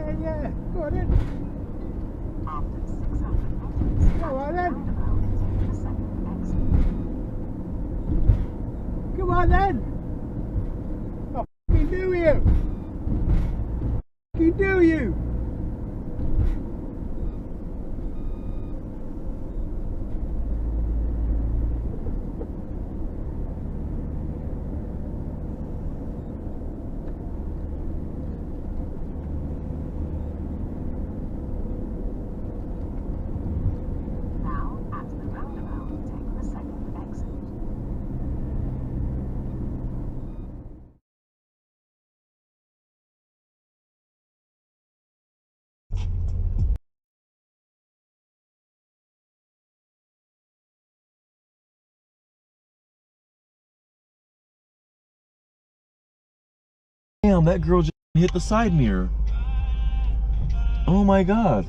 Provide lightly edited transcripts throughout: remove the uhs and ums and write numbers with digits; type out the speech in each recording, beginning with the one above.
Yeah. Go on then. After 600 meters, Go on then. take the second exit. Come on then. I'll fucking do you. Fucking do you. Now, at the roundabout, take the second exit. Damn, that girl just hit the side mirror. Oh my god.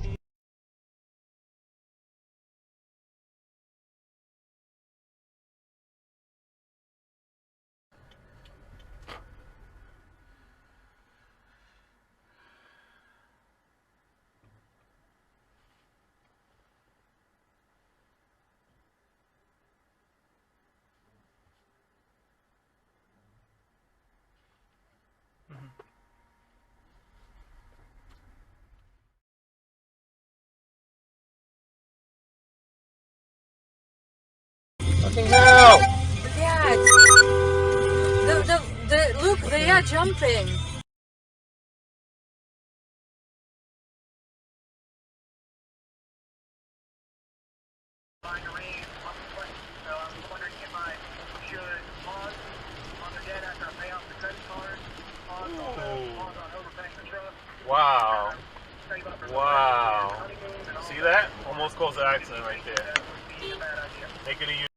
Fucking hell! Dad, look, they are jumping. Wow. Wow. See that? Almost caused an accident right there. Making a